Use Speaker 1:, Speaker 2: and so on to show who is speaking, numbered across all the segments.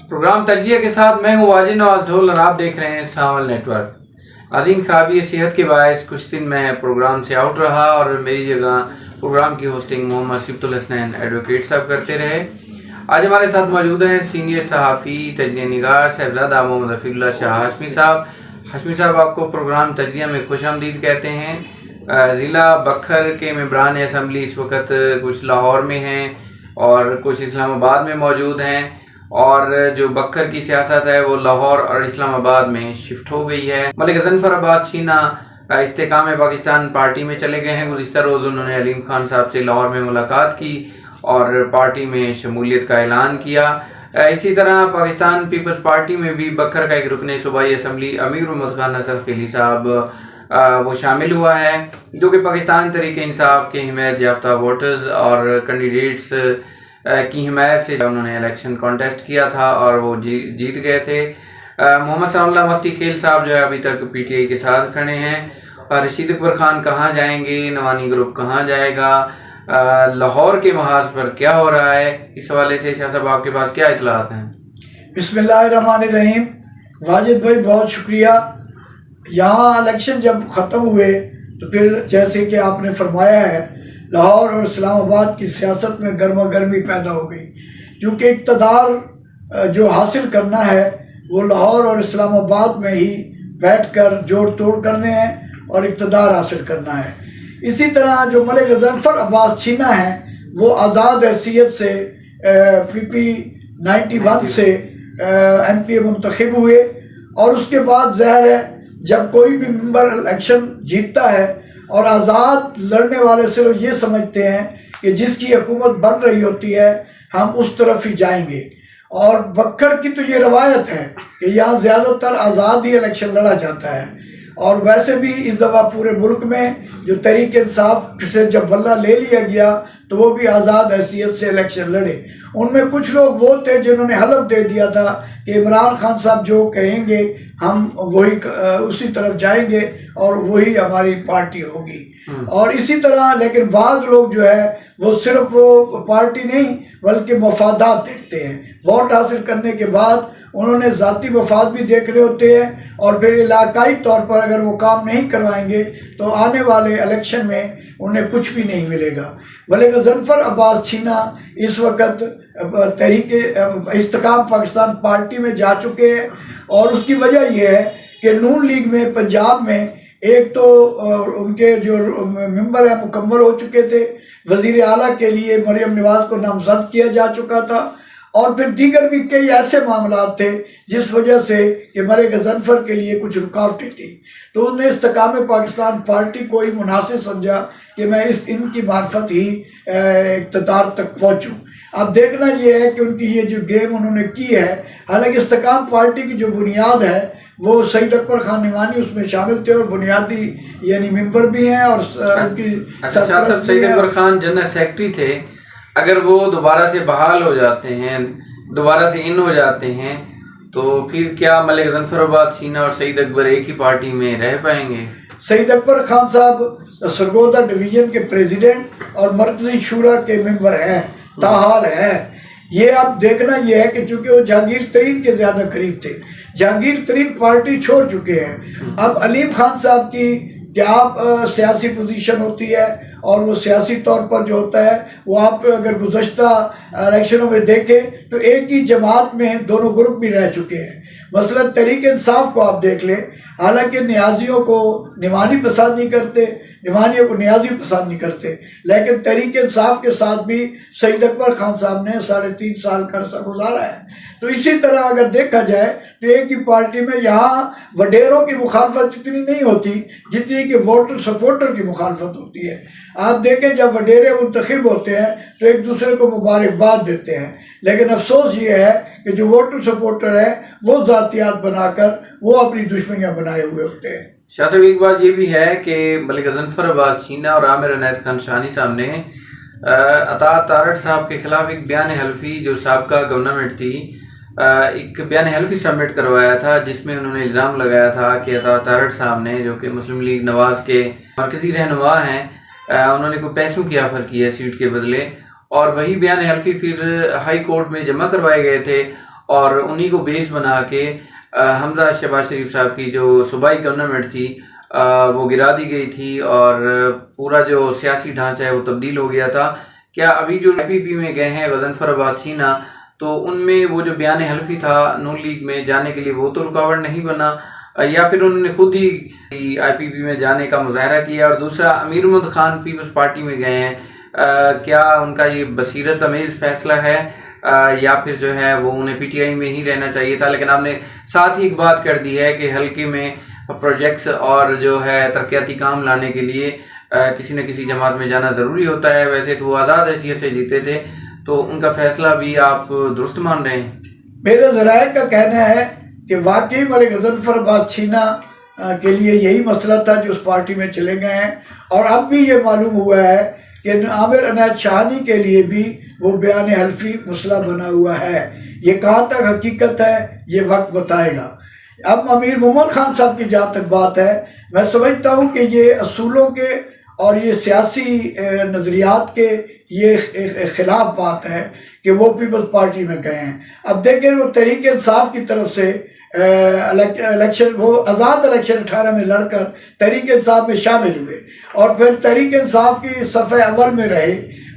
Speaker 1: Programme تجزیہ کے ساتھ میں ہوں واجد نواز ڈھول اور آپ دیکھ رہے ہیں ساول نیٹ ورک۔ عظیم خرابی صحت کے باعث کچھ دن میں پروگرام سے آؤٹ رہا اور میری جگہ پروگرام کی ہوسٹنگ محمد صفت الحسنین ایڈوکیٹ صاحب کرتے رہے۔ آج ہمارے ساتھ موجود ہیں سینئر صحافی تجزیہ نگار صاحبزادہ محمد رفیع اللہ شاہ ہاشمی صاحب۔ ہاشمی صاحب آپ کو پروگرام تجزیہ میں خوش آمدید کہتے ہیں۔ ضلع بکھر کے ممبران اسمبلی اس وقت کچھ لاہور میں ہیں اور کچھ اسلام آباد میں موجود ہیں، اور جو بکھر کی سیاست ہے وہ لاہور اور اسلام آباد میں شفٹ ہو گئی ہے۔ ملک غضنفر عباس چھینا استحکام پاکستان پارٹی میں چلے گئے ہیں۔ گزشتہ روز انہوں نے علیم خان صاحب سے لاہور میں ملاقات کی اور پارٹی میں شمولیت کا اعلان کیا۔ اسی طرح پاکستان پیپلز پارٹی میں بھی بکھر کا ایک رکن صوبائی اسمبلی امیر محمد خان نصر خیلی صاحب وہ شامل ہوا ہے، جو کہ پاکستان تحریک انصاف کے حمایت یافتہ ووٹرز اور کینڈیڈیٹس کی حمایت سے انہوں نے الیکشن کانٹیسٹ کیا تھا اور وہ جیت گئے تھے۔ محمد صلی اللہ مستی خیل صاحب جو ہے ابھی تک پی ٹی آئی کے ساتھ کھڑے ہیں۔ رشید اکبر خان کہاں جائیں گے، نوانی گروپ کہاں جائے گا، لاہور کے محاذ پر کیا ہو رہا ہے، اس حوالے سے شاہ صاحب آپ کے پاس کیا اطلاعات ہیں؟
Speaker 2: بسم اللہ الرحمن الرحیم۔ واجد بھائی بہت شکریہ۔ یہاں الیکشن جب ختم ہوئے تو پھر جیسے کہ آپ نے فرمایا ہے، لاہور اور اسلام آباد کی سیاست میں گرما گرمی پیدا ہو گئی، کیونکہ اقتدار جو حاصل کرنا ہے وہ لاہور اور اسلام آباد میں ہی بیٹھ کر جوڑ توڑ کرنے ہیں اور اقتدار حاصل کرنا ہے۔ اسی طرح جو ملک غضنفر عباس چھینا ہے وہ آزاد حیثیت سے پی 91 سے ایم پی اے منتخب ہوئے، اور اس کے بعد ظاہر ہے جب کوئی بھی ممبر الیکشن جیتتا ہے اور آزاد لڑنے والے صرف یہ سمجھتے ہیں کہ جس کی حکومت بن رہی ہوتی ہے ہم اس طرف ہی جائیں گے، اور بکھر کی تو یہ روایت ہے کہ یہاں زیادہ تر آزاد ہی الیکشن لڑا جاتا ہے، اور ویسے بھی اس دفعہ پورے ملک میں جو تحریک انصاف سے جب بلہ لے لیا گیا تو وہ بھی آزاد حیثیت سے الیکشن لڑے۔ ان میں کچھ لوگ وہ تھے جنہوں نے حلف دے دیا تھا کہ عمران خان صاحب جو کہیں گے ہم وہی اسی طرف جائیں گے اور وہی ہماری پارٹی ہوگی۔ اور اسی طرح لیکن بعض لوگ جو ہے وہ صرف وہ پارٹی نہیں بلکہ مفادات دیکھتے ہیں۔ ووٹ حاصل کرنے کے بعد انہوں نے ذاتی مفاد بھی دیکھنے ہوتے ہیں، اور پھر علاقائی طور پر اگر وہ کام نہیں کروائیں گے تو آنے والے الیکشن میں انہیں کچھ بھی نہیں ملے گا۔ ملک غضنفر عباس چھینا اس وقت تحریک استحکام پاکستان پارٹی میں جا چکے ہیں، اور اس کی وجہ یہ ہے کہ نون لیگ میں پنجاب میں ایک تو ان کے جو ممبر ہیں مکمل ہو چکے تھے، وزیر اعلیٰ کے لیے مریم نواز کو نامزد کیا جا چکا تھا، اور پھر دیگر بھی کئی ایسے معاملات تھے جس وجہ سے کہ ملک غضنفر کے لیے کچھ رکاوٹیں تھیں، تو انہوں نے استحکام پاکستان پارٹی کو ہی مناسب سمجھا کہ میں ان کی معرفت ہی اقتدار تک پہنچوں۔ اب دیکھنا یہ ہے کہ ان کی یہ جو گیم انہوں نے کی ہے، حالانکہ استحکام پارٹی کی جو بنیاد ہے وہ سید اکبر خان نعمانی اس میں شامل تھے اور بنیادی یعنی ممبر بھی ہیں، اور ان کی
Speaker 1: سید اکبر خان جنرل سیکرٹری تھے۔ اگر وہ دوبارہ سے بحال ہو جاتے ہیں، دوبارہ سے ان ہو جاتے ہیں، تو پھر کیا ملک غضنفر عباس چھینا اور سید اکبر ایک ہی پارٹی میں رہ پائیں گے؟
Speaker 2: سید اکبر خان صاحب سرگودا ڈویژن کے پریزیڈنٹ اور مرکزی شورا کے ممبر ہیں، تاحال ہیں۔ یہ اب دیکھنا یہ ہے کہ چونکہ وہ جہانگیر ترین کے زیادہ قریب تھے، جہانگیر ترین پارٹی چھوڑ چکے ہیں، اب علیم خان صاحب کی کیا سیاسی پوزیشن ہوتی ہے، اور وہ سیاسی طور پر جو ہوتا ہے وہ آپ اگر گزشتہ الیکشنوں میں دیکھیں تو ایک ہی جماعت میں دونوں گروپ بھی رہ چکے ہیں۔ مثلا تحریک انصاف کو آپ دیکھ لیں، حالانکہ نیازیوں کو نعمانی پسند نہیں کرتے، نعمانیوں کو نیازی پسند نہیں کرتے، لیکن تحریک انصاف کے ساتھ بھی سید اکبر خان صاحب نے 3.5 سال کا عرصہ گزارا ہے۔ تو اسی طرح اگر دیکھا جائے تو ایک ہی پارٹی میں یہاں وڈیروں کی مخالفت اتنی نہیں ہوتی جتنی کہ ووٹر سپورٹر کی مخالفت ہوتی ہے۔ آپ دیکھیں جب وڈیرے منتخب ہوتے ہیں تو ایک دوسرے کو مبارکباد دیتے ہیں، لیکن افسوس یہ ہے کہ جو ووٹر سپورٹر ہیں وہ ذاتیات بنا کر وہ اپنی دشمنیاں بنائے ہوئے ہوتے ہیں۔
Speaker 1: شاہ صاحب ایک بات یہ بھی ہے کہ ملک غضنفر عباس چھینا اور عامر عنایت خان شانی صاحب نے عطا تارڑ صاحب کے خلاف ایک بیان حلفی جو سابقہ گورنمنٹ تھی، ایک بیان حلفی سبمٹ کروایا تھا، جس میں انہوں نے الزام لگایا تھا کہ عطا تارڑ صاحب نے، جو کہ مسلم لیگ نواز کے مرکزی رہنما ہیں، انہوں نے کوئی پیسوں کی آفر کی ہے سیٹ کے بدلے، اور وہی بیان حلفی پھر ہائی کورٹ میں جمع کروائے گئے تھے، اور انہی کو بیس بنا کے حمزہ شہباز شریف صاحب کی جو صوبائی گورنمنٹ تھی وہ گرا دی گئی تھی اور پورا جو سیاسی ڈھانچہ ہے وہ تبدیل ہو گیا تھا. کیا ابھی جو IPP میں گئے ہیں غضنفر عباس چینا تو ان میں وہ جو بیان حلفی تھا نون لیگ میں جانے کے لیے وہ تو رکاوٹ نہیں بنا یا پھر انہوں نے خود ہی IPP میں جانے کا مظاہرہ کیا؟ اور دوسرا امیر محمد خان پیپلز پارٹی میں گئے ہیں، کیا ان کا یہ بصیرت امیز فیصلہ ہے یا پھر جو ہے وہ انہیں PTI میں ہی رہنا چاہیے تھا؟ لیکن آپ نے ساتھ ہی ایک بات کر دی ہے کہ حلقے میں پروجیکٹس اور جو ہے ترقیاتی کام لانے کے لیے کسی نہ کسی جماعت میں جانا ضروری ہوتا ہے. ویسے تو وہ آزاد حیثیت سے جیتے تھے، تو ان کا فیصلہ بھی آپ درست مان رہے ہیں؟
Speaker 2: میرے ذرائع کا کہنا ہے کہ واقعی ملک غضنفر عباس چینا کے لیے یہی مسئلہ تھا جو اس پارٹی میں چلے گئے ہیں، اور اب بھی یہ معلوم ہوا ہے کہ عامر عنایت شاہانی کے لیے بھی وہ بیان حلفی مسئلہ بنا ہوا ہے. یہ کہاں تک حقیقت ہے یہ وقت بتائے گا. اب امیر محمد خان صاحب کی جہاں تک بات ہے، میں سمجھتا ہوں کہ یہ اصولوں کے اور یہ سیاسی نظریات کے یہ خلاف بات ہے کہ وہ پیپلز پارٹی میں گئے ہیں. اب دیکھیں وہ تحریک انصاف کی طرف سے الیکشن، وہ آزاد الیکشن 18 میں لڑ کر تحریک انصاف میں شامل ہوئے اور پھر تحریک انصاف کی صفحہ اول میں رہے.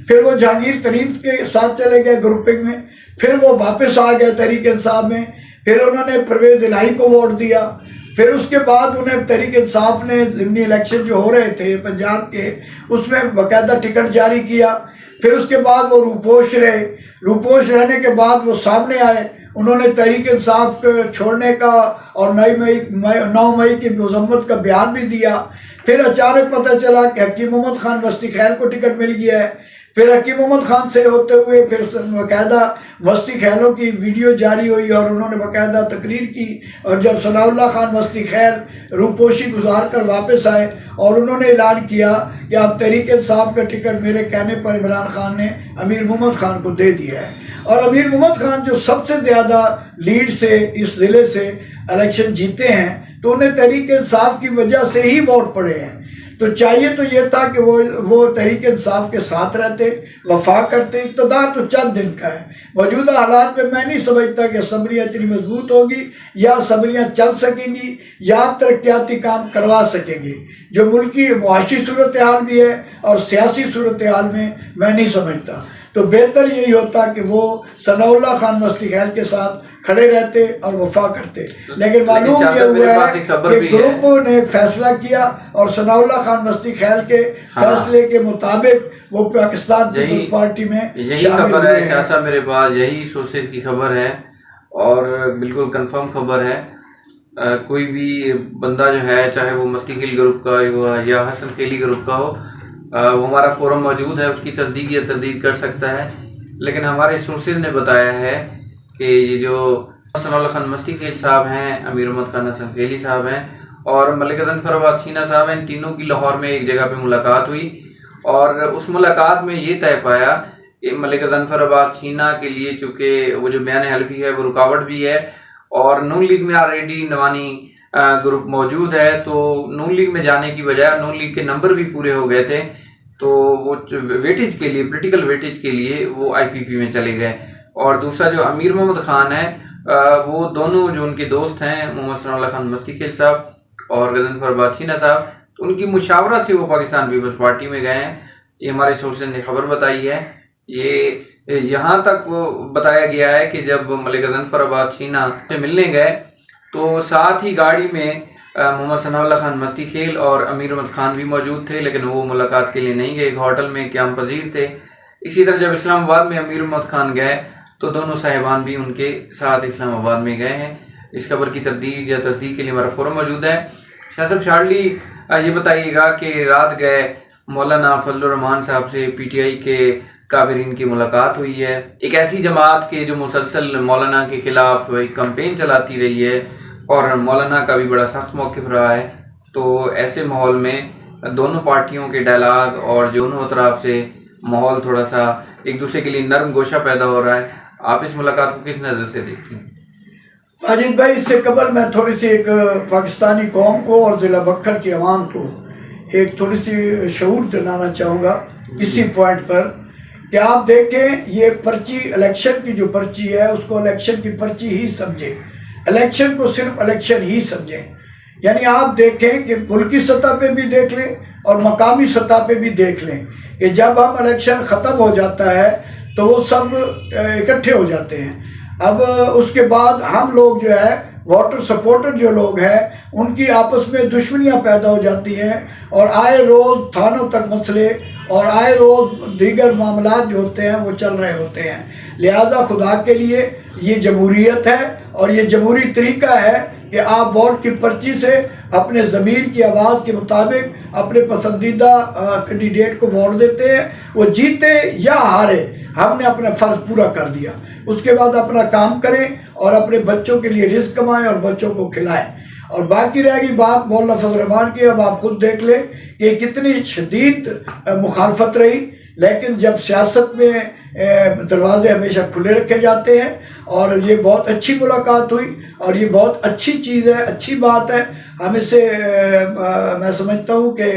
Speaker 2: پھر وہ جہانگیر ترین کے ساتھ چلے گئے گروپنگ میں، پھر وہ واپس آ گئے تحریک انصاف میں، پھر انہوں نے پرویز الہی کو ووٹ دیا. پھر اس کے بعد انہیں تحریک انصاف نے ضمنی الیکشن جو ہو رہے تھے پنجاب کے اس میں باقاعدہ ٹکٹ جاری کیا. پھر اس کے بعد وہ روپوش رہے، روپوش رہنے کے بعد وہ سامنے آئے، انہوں نے تحریک انصاف کو چھوڑنے کا اور 9 مئی کی مذمت کا بیان بھی دیا. پھر اچانک پتہ چلا کہ حکیم محمد خان وسطی خیل کو ٹکٹ مل گیا ہے. پھر حکیم محمد خان سے ہوتے ہوئے پھر باقاعدہ وسطی خیلوں کی ویڈیو جاری ہوئی اور انہوں نے باقاعدہ تقریر کی. اور جب ثناء اللہ خان وسطی خیل روپوشی گزار کر واپس آئے اور انہوں نے اعلان کیا کہ اب تحریک انصاف کا ٹکٹ میرے کہنے پر عمران خان نے امیر محمد خان کو دے دیا ہے. اور امیر محمد خان جو سب سے زیادہ لیڈ سے اس ضلع سے الیکشن جیتے ہیں تو انہیں تحریک انصاف کی وجہ سے ہی ووٹ پڑے ہیں. تو چاہیے تو یہ تھا کہ وہ تحریک انصاف کے ساتھ رہتے، وفا کرتے. اقتدار تو چند دن کا ہے. موجودہ حالات میں نہیں سمجھتا کہ اسمبلیاں اتنی مضبوط ہوں گی یا اسمبلیاں چل سکیں گی یا ترقیاتی کام کروا سکیں گی. جو ملکی معاشی صورتحال بھی ہے اور سیاسی صورتحال میں نہیں سمجھتا. تو بہتر یہی ہوتا کہ وہ ثناء اللہ خان وسطی خیل کے ساتھ کھڑے رہتے اور وفا کرتے. لیکن معلوم یہ ہوا ہے کہ گروپ نے فیصلہ کیا اور ثناء اللہ خان وسطی خیل کے فیصلے کے مطابق وہ پاکستان پیپلز پارٹی میں شامل ہوئے ہیں.
Speaker 1: شاہ صاحب میرے پاس یہی سورسز کی خبر ہے اور بالکل کنفرم خبر ہے. کوئی بھی بندہ جو ہے چاہے وہ مستی خیل گروپ کا ہو یا حسن خیلی گروپ کا ہو، وہ ہمارا فورم موجود ہے، اس کی تصدیق یا تردید کر سکتا ہے. لیکن ہمارے سورسز نے بتایا ہے کہ یہ جو ثناء اللہ خان مستی خیل صاحب ہیں، امیر محمد خان حسن خیلی صاحب ہیں اور ملک غضنفر عباس چینا صاحب ہیں، ان تینوں کی لاہور میں ایک جگہ پہ ملاقات ہوئی اور اس ملاقات میں یہ طے پایا کہ ملک غضنفر عباس چینا کے لیے چونکہ وہ جو بیان حلفی ہے وہ رکاوٹ بھی ہے اور نون لیگ میں آلریڈی نوانی گروپ موجود ہے، تو نون لیگ میں جانے کی بجائے نون لیگ کے نمبر بھی پورے ہو گئے تھے تو وہ ویٹیج کے لیے، پولیٹیکل ویٹیج کے لیے وہ IPP میں چلے گئے. اور دوسرا جو امیر محمد خان ہے وہ دونوں جو ان کے دوست ہیں محمد ثناء اللہ خان مستی خیل صاحب اور غضنفر عباس چینا صاحب، تو ان کی مشاورت سے وہ پاکستان پیپلز پارٹی میں گئے ہیں. یہ ہمارے سورسز نے خبر بتائی ہے. یہ یہاں تک بتایا گیا ہے کہ جب ملک غضنفر عباس چینا سے ملنے گئے تو ساتھ ہی گاڑی میں محمد ثناء اللہ خان مستی خیل اور امیر محمد خان بھی موجود تھے، لیکن وہ ملاقات کے لیے نہیں گئے، ایک ہوٹل میں قیام پذیر تھے. اسی طرح جب اسلام آباد میں امیر محمد خان گئے تو دونوں صاحبان بھی ان کے ساتھ اسلام آباد میں گئے ہیں. اس خبر کی تردید یا تصدیق کے لیے ہمارا فورم موجود ہے. شاہ صاحب شارٹلی یہ بتائیے گا کہ رات گئے مولانا فضل الرحمان صاحب سے PTI کے کابرین کی ملاقات ہوئی ہے، ایک ایسی جماعت کے جو مسلسل مولانا کے خلاف ایک کمپین چلاتی رہی ہے اور مولانا کا بھی بڑا سخت موقف رہا ہے. تو ایسے ماحول میں دونوں پارٹیوں کے ڈائلاگ اور دونوں اطراف سے ماحول تھوڑا سا ایک دوسرے کے لیے نرم گوشہ پیدا ہو رہا ہے. آپ اس ملاقات کو کس نظر سے دیکھتے ہیں؟
Speaker 2: ماجد بھائی، اس سے قبل میں تھوڑی سی ایک پاکستانی قوم کو اور ضلع بکھر کی عوام کو ایک تھوڑی سی شعور دلانا چاہوں گا اسی پوائنٹ پر کہ آپ دیکھیں یہ پرچی الیکشن کی جو پرچی ہے اس کو الیکشن کی پرچی ہی سمجھیں، الیکشن کو صرف الیکشن ہی سمجھیں. یعنی آپ دیکھیں کہ ملکی سطح پہ بھی دیکھ لیں اور مقامی سطح پہ بھی دیکھ لیں کہ جب ہم الیکشن ختم ہو جاتا ہے تو وہ سب اکٹھے ہو جاتے ہیں. اب اس کے بعد ہم لوگ جو ہے ووٹر سپورٹر جو لوگ ہیں ان کی آپس میں دشمنیاں پیدا ہو جاتی ہیں اور آئے روز تھانوں تک مسئلے اور آئے روز دیگر معاملات جو ہوتے ہیں وہ چل رہے ہوتے ہیں. لہٰذا خدا کے لیے یہ جمہوریت ہے اور یہ جمہوری طریقہ ہے کہ آپ ووٹ کی پرچی سے اپنے ضمیر کی آواز کے مطابق اپنے پسندیدہ کینڈیڈیٹ کو ووٹ دیتے ہیں. وہ جیتے یا ہارے ہم نے اپنا فرض پورا کر دیا. اس کے بعد اپنا کام کریں اور اپنے بچوں کے لیے رزق کمائیں اور بچوں کو کھلائیں. اور باقی رہ گئی بات مولانا فضل الرحمان کی، اب آپ خود دیکھ لیں کہ کتنی شدید مخالفت رہی، لیکن جب سیاست میں دروازے ہمیشہ کھلے رکھے جاتے ہیں اور یہ بہت اچھی ملاقات ہوئی اور یہ بہت اچھی چیز ہے، اچھی بات ہے. ہم اسے میں سمجھتا ہوں کہ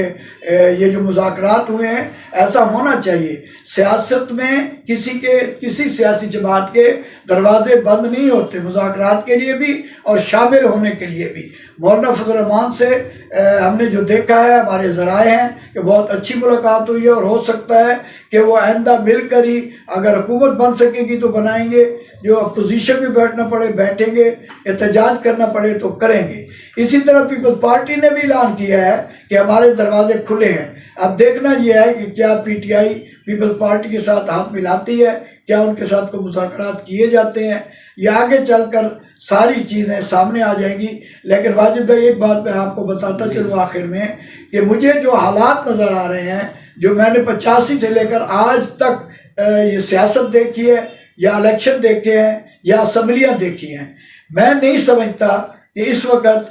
Speaker 2: یہ جو مذاکرات ہوئے ہیں ایسا ہونا چاہیے. سیاست میں کسی سیاسی جماعت کے دروازے بند نہیں ہوتے، مذاکرات کے لیے بھی اور شامل ہونے کے لیے بھی. مولانا فضل الرحمان سے ہم نے جو دیکھا ہے، ہمارے ذرائع ہیں کہ بہت اچھی ملاقات ہوئی ہے اور ہو سکتا ہے کہ وہ آئندہ مل کر ہی اگر حکومت بن سکے گی تو بنائیں گے، جو اپوزیشن میں بیٹھنا پڑے بیٹھیں گے، احتجاج کرنا پڑے تو کریں گے. اسی طرح پیپلز پارٹی نے بھی اعلان کیا ہے کہ ہمارے دروازے کھلے ہیں. اب دیکھنا یہ ہے کہ کیا P T I Peoples Party کے ساتھ ہاتھ ملاتی ہے، کیا ان کے ساتھ کوئی مذاکرات کیے جاتے ہیں، یا آگے چل کر ساری چیزیں سامنے آ جائیں گی. لیکن واجد بھائی ایک بات میں آپ کو بتاتا چلوں آخر میں کہ مجھے جو حالات نظر آ رہے ہیں، جو میں نے 85 سے لے کر آج تک یہ سیاست دیکھی ہے یا الیکشن دیکھے ہیں یا اسمبلیاں دیکھی ہیں، میں نہیں سمجھتا کہ اس وقت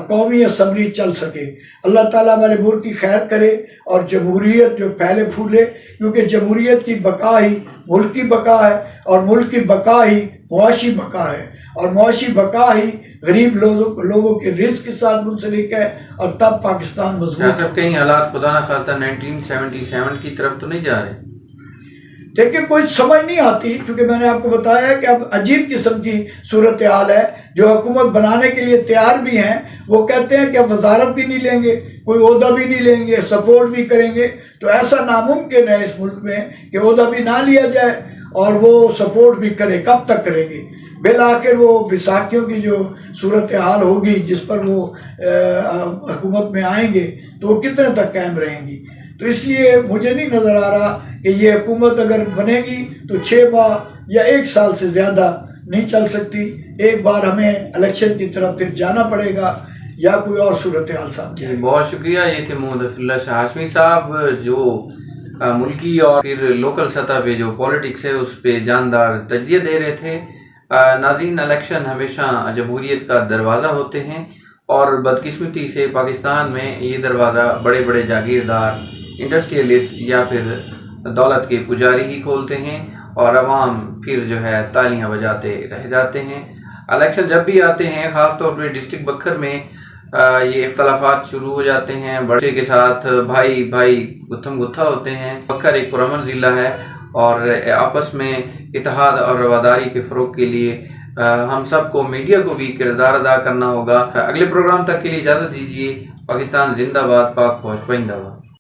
Speaker 2: قومی اسمبلی چل سکے. اللہ تعالیٰ ہمارے ملک کی خیر کرے اور جمہوریت جو پھیلے پھولے، کیونکہ جمہوریت کی بقا ہی ملک کی بقا ہے اور ملک کی بقا ہی معاشی بقا ہے اور معاشی بقا ہی غریب لوگوں کے رزق کے ساتھ منسلک ہے اور تب پاکستان مضبوط ہے.
Speaker 1: کہیں حالات خدا نخواستہ 1977 کی طرف تو نہیں جا رہے؟
Speaker 2: دیکھیں کوئی سمجھ نہیں آتی، کیونکہ میں نے آپ کو بتایا ہے کہ اب عجیب قسم کی صورتحال ہے. جو حکومت بنانے کے لیے تیار بھی ہیں وہ کہتے ہیں کہ اب وزارت بھی نہیں لیں گے، کوئی عہدہ بھی نہیں لیں گے، سپورٹ بھی کریں گے. تو ایسا ناممکن ہے اس ملک میں کہ عہدہ بھی نہ لیا جائے اور وہ سپورٹ بھی کرے. کب تک کریں گے؟ بالآخر وہ بیساکھیوں کی جو صورتحال ہوگی جس پر وہ حکومت میں آئیں گے تو وہ کتنے تک قائم رہیں گی. تو اس لیے مجھے نہیں نظر آ رہا کہ یہ حکومت اگر بنے گی تو 6 ماہ یا 1 سال سے زیادہ نہیں چل سکتی. ایک بار ہمیں الیکشن کی طرف پھر جانا پڑے گا یا کوئی اور صورتحال سامنے.
Speaker 1: بہت شکریہ. یہ تھے محمد ظفر اللہ شاہ ہاشمی صاحب جو ملکی اور پھر لوکل سطح پہ جو پولیٹکس ہے اس پہ جاندار تجزیہ دے رہے تھے. ناظرین، الیکشن ہمیشہ جمہوریت کا دروازہ ہوتے ہیں اور بدقسمتی سے پاکستان میں یہ دروازہ بڑے بڑے جاگیردار، انڈسٹریلسٹ یا پھر دولت کے پجاری ہی کھولتے ہیں اور عوام پھر جو ہے تالیاں بجاتے رہ جاتے ہیں. الیکشن جب بھی آتے ہیں، خاص طور پہ ڈسٹرکٹ بکھر میں یہ اختلافات شروع ہو جاتے ہیں. بڑے کے ساتھ بھائی گتھم گتھا ہوتے ہیں. بکھر ایک پرامن ضلع ہے اور آپس میں اتحاد اور رواداری کے فروغ کے لیے ہم سب کو، میڈیا کو بھی کردار ادا کرنا ہوگا. اگلے پروگرام تک کے لیے اجازت دیجیے. پاکستان زندہ باد، پاک فوج پائندہ باد.